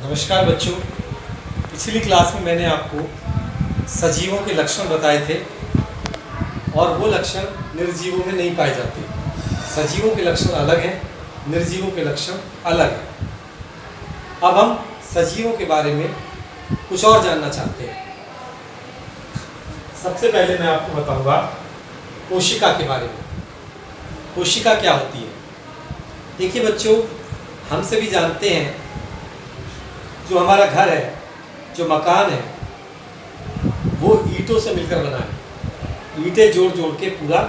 नमस्कार बच्चों। पिछली क्लास में मैंने आपको सजीवों के लक्षण बताए थे और वो लक्षण निर्जीवों में नहीं पाए जाते। सजीवों के लक्षण अलग हैं, निर्जीवों के लक्षण अलग हैं। अब हम सजीवों के बारे में कुछ और जानना चाहते हैं। सबसे पहले मैं आपको बताऊंगा कोशिका के बारे में। कोशिका क्या होती है? देखिए बच्चों, हम सभी जानते हैं जो हमारा घर है, जो मकान है, वो ईंटों से मिलकर बना है। ईंटें जोड़ जोड़ के पूरा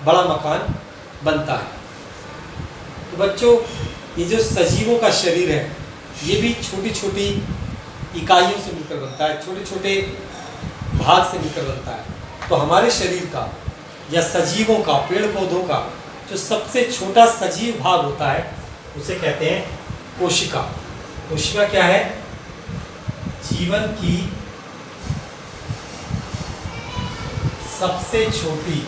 बड़ा मकान बनता है। तो बच्चों, ये जो सजीवों का शरीर है, ये भी छोटी छोटी इकाइयों से मिलकर बनता है, छोटे छोटे भाग से मिलकर बनता है। तो हमारे शरीर का या सजीवों का, पेड़ पौधों का जो सबसे छोटा सजीव भाग होता है, उसे कहते हैं कोशिका। कोशिका क्या है? जीवन की सबसे छोटी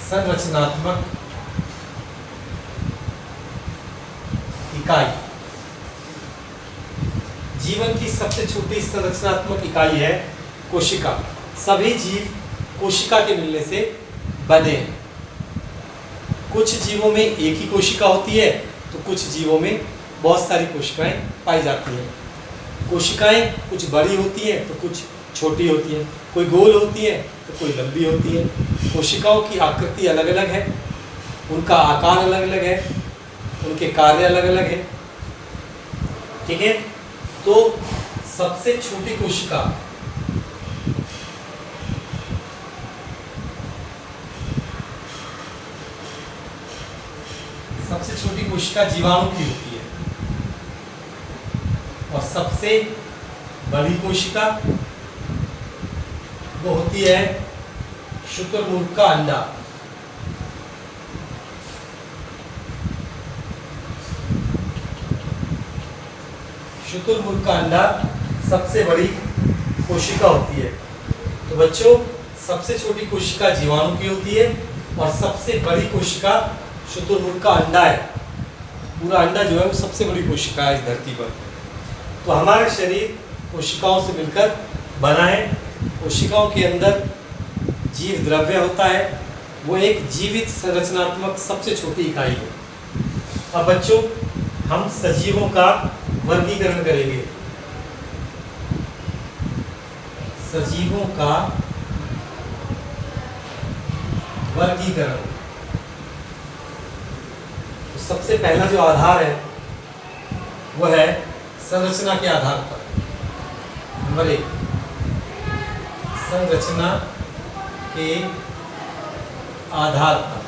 संरचनात्मक इकाई। जीवन की सबसे छोटी संरचनात्मक इकाई है कोशिका। सभी जीव कोशिका के मिलने से बने हैं। कुछ जीवों में एक ही कोशिका होती है, तो कुछ जीवों में बहुत सारी कोशिकाएं पाई जाती हैं। कोशिकाएं कुछ बड़ी होती हैं तो कुछ छोटी होती हैं, कोई गोल होती है तो कोई लंबी होती है। कोशिकाओं की आकृति अलग अलग है, उनका आकार अलग अलग है, उनके कार्य अलग अलग है। ठीक है? तो सबसे छोटी कोशिका जीवाणु की होती है, और सबसे बड़ी कोशिका वो होती है शुतुरमुर्ग का अंडा। शुतुरमुर्ग का अंडा सबसे बड़ी कोशिका होती है। तो बच्चों, सबसे छोटी कोशिका जीवाणु की होती है और सबसे बड़ी कोशिका शुतुरमुर्ग का अंडा है। पूरा अंडा जो है वो सबसे बड़ी कोशिका है इस धरती पर। तो हमारा शरीर कोशिकाओं से मिलकर बना है। कोशिकाओं के अंदर जीव द्रव्य होता है, वो एक जीवित संरचनात्मक सबसे छोटी इकाई है। अब बच्चों, हम सजीवों का वर्गीकरण करेंगे। सजीवों का वर्गीकरण। तो सबसे पहला जो आधार है वो है संरचना के आधार पर। नंबर 1, संरचना के आधार पर।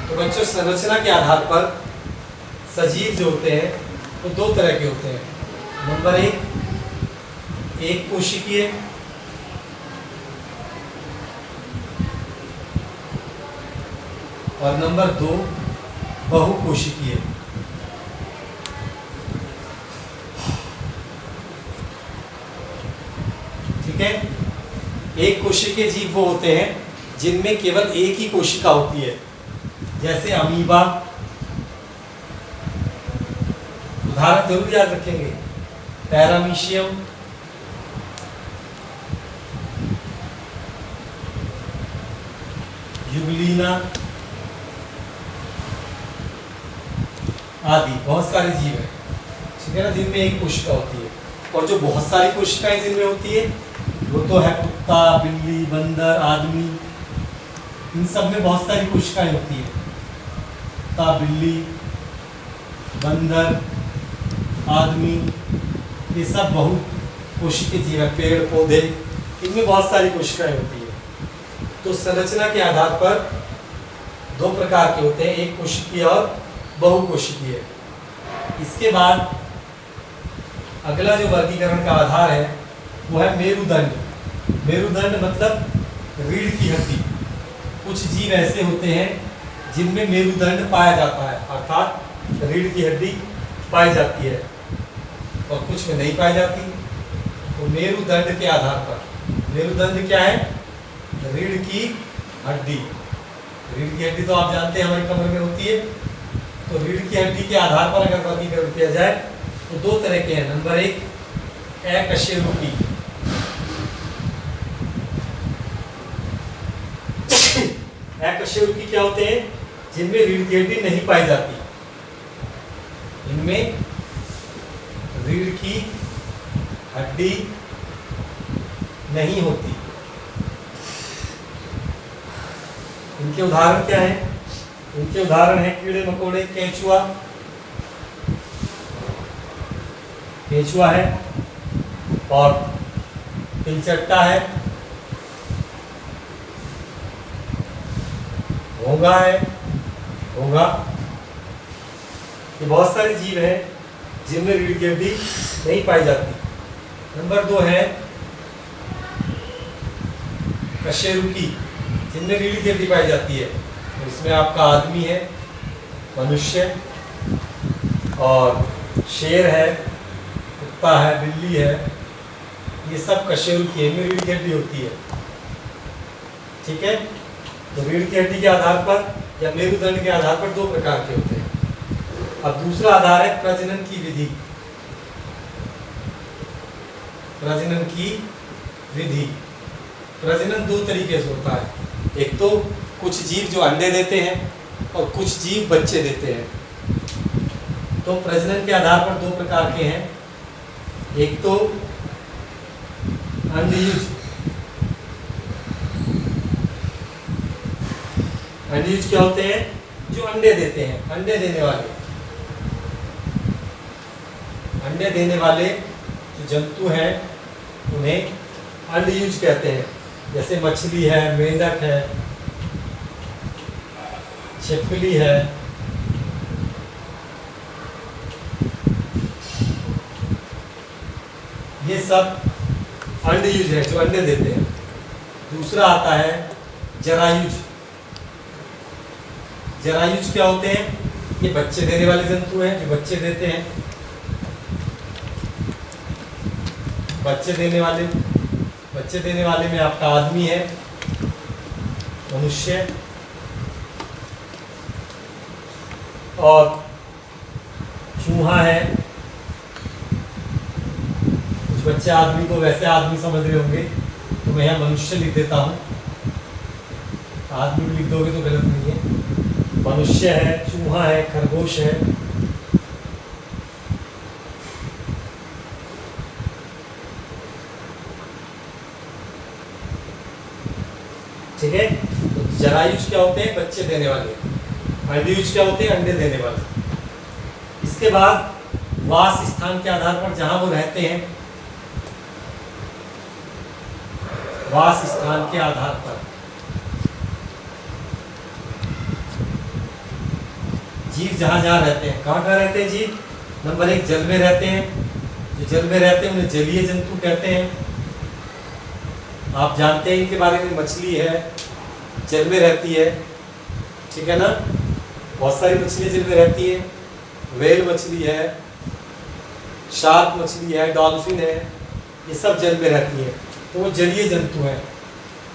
तो बच्चों, संरचना के आधार पर सजीव जो होते हैं वो दो तरह के होते हैं। नंबर 1, एक कोशिकीय, और नंबर 2, बहुकोशिकीय। ठीक है? एक कोशिकीय जीव वो होते हैं जिनमें केवल एक ही कोशिका होती है, जैसे अमीबा। उदाहरण जरूर याद रखेंगे। पैरामीशियम, यूग्लिना आदि बहुत सारे जीव हैं, ठीक है ना, जिनमें एक कोशिका होती है। और जो बहुत सारी कोशिकाएं जिनमें होती है वो तो है कुत्ता, बिल्ली, बंदर, आदमी। इन सब में बहुत सारी कोशिकाएं होती है। कुत्ता, बिल्ली, बंदर, आदमी, ये सब बहुकोशिकीय जीव है। पेड़ पौधे, इनमें बहुत सारी कोशिकाएं होती है। तो संरचना के आधार पर दो प्रकार के होते हैं, एक कोशिकीय और बहुकोशिकीय। इसके बाद अगला जो वर्गीकरण का आधार है वो है मेरुदंड। मेरुदंड मतलब रीढ़ की हड्डी। कुछ जीव ऐसे होते हैं जिनमें मेरुदंड पाया जाता है, अर्थात रीढ़ की हड्डी पाई जाती है, और कुछ में नहीं पाई जाती। तो मेरुदंड के आधार पर, मेरुदंड क्या है? रीढ़ की हड्डी। रीढ़ की हड्डी तो आप जानते हैं हमारी कमर में होती है। तो तो रीढ़ की हड्डी के आधार पर अगर वर्गीकरण किया जाए तो दो तरह के हैं। नंबर एक, अकशेरुकी। अकशेरुकी क्या होते हैं? जिनमें रीढ़ की हड्डी नहीं पाई जाती, इनमें रीढ़ की हड्डी नहीं होती। इनके उदाहरण क्या हैं? इनके उदाहरण हैं कीड़े मकोड़े, केंचुआ, केंचुआ है, और तिलचट्टा है, घोंघा है, घोंघा। ये बहुत सारे जीव हैं जिनमें रीढ़ की हड्डी नहीं पाई जाती। नंबर दो है कशेरुकी, जिनमें रीढ़ की हड्डी पाई जाती है। तो इसमें आपका आदमी है, मनुष्य और शेर है, कुत्ता है, बिल्ली है, ये सब कशेरुकी है, इनमें रीढ़ की हड्डी होती है। ठीक है, तो रीढ़ की हड्डी के आधार पर या मेरुदंड के आधार पर दो प्रकार के होते हैं। अब दूसरा आधार है प्रजनन की विधि। प्रजनन की विधि, प्रजनन दो तरीके से होता है। एक तो कुछ जीव जो अंडे देते हैं और कुछ जीव बच्चे देते हैं। तो प्रजनन के आधार पर दो प्रकार के हैं। एक तो अंडयुज। अंडयुज क्या होते हैं? जो अंडे देते हैं, अंडे देने वाले। अंडे देने वाले जो जंतु हैं उन्हें अंडयुज कहते हैं। जैसे मछली है, मेंढक है, छिपकली है, ये सब अंडयुज है जो अंडे देते हैं। दूसरा आता है जरायुज। जरायुज क्या होते हैं? ये बच्चे देने वाले जंतु हैं जो बच्चे देते हैं। बच्चे देने वाले में आपका आदमी है, मनुष्य, और चूहा है। कुछ बच्चे आदमी को वैसे आदमी समझ रहे होंगे तो मैं यहाँ मनुष्य लिख देता हूँ। आदमी लिख दोगे तो गलत नहीं है। मनुष्य है, चूहा है, खरगोश है। ठीक है, तो जरायुज क्या होते हैं? बच्चे देने वाले। अंडयुज क्या होते हैं? अंडे देने वाले। इसके बाद वास स्थान के आधार पर जहां वो रहते हैं, वास स्थान के आधार पर जीव जहां जहां रहते हैं, कहां कहां रहते हैं जीव? नंबर एक, जल में रहते हैं। जो जल में रहते हैं उन्हें जलीय जंतु कहते हैं। आप जानते हैं इनके बारे में, मछली है, जल में रहती है। ठीक है ना, बहुत सारी मछलियाँ जल में रहती हैं। व्हेल मछली है, शार्क मछली है, डॉल्फिन है, ये सब जल में रहती है। तो वो जलीय जंतु है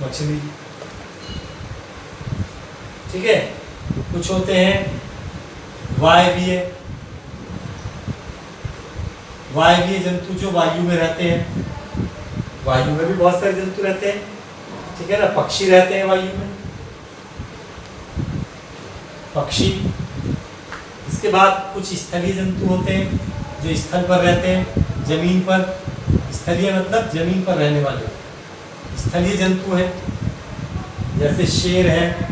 मछली। ठीक है, कुछ होते हैं वायवीय। वायवीय जंतु जो वायु में रहते हैं। वायु में भी बहुत सारे जंतु रहते हैं। ठीक है ना, पक्षी रहते हैं वायु में, पक्षी। इसके बाद कुछ स्थलीय जंतु होते हैं जो स्थल पर रहते हैं, जमीन पर। स्थलीय मतलब जमीन पर रहने वाले स्थलीय जंतु हैं। जैसे शेर है,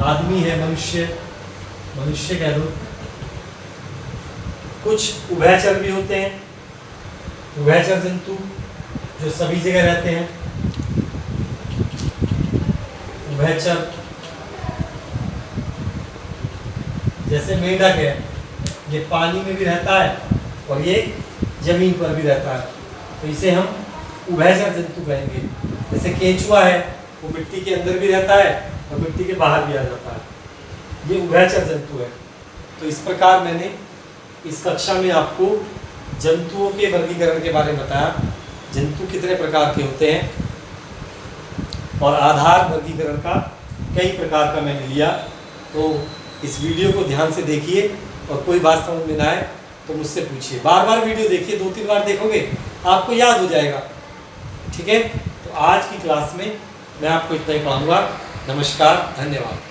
आदमी है, मनुष्य कह दो। कुछ उभयचर भी होते हैं, उभयचर जंतु जो सभी जगह रहते हैं। उभयचर जैसे मेंढक है, ये पानी में भी रहता है और ये जमीन पर भी रहता है, तो इसे हम उभयचर जंतु कहेंगे। जैसे केंचुआ है, वो मिट्टी के अंदर भी रहता है और मिट्टी के बाहर भी आ जाता है, ये उभयचर जंतु है। तो इस प्रकार मैंने इस कक्षा में आपको जंतुओं के वर्गीकरण के बारे में बताया, जंतु कितने प्रकार के होते हैं, और आधार वर्गीकरण का कई प्रकार का मैंने लिया। तो इस वीडियो को ध्यान से देखिए और कोई बात समझ में ना आए तो मुझसे पूछिए। बार बार वीडियो देखिए, 2-3 बार देखोगे आपको याद हो जाएगा। ठीक है, तो आज की क्लास में मैं आपको इतना ही पढ़ाऊँगा। नमस्कार, धन्यवाद।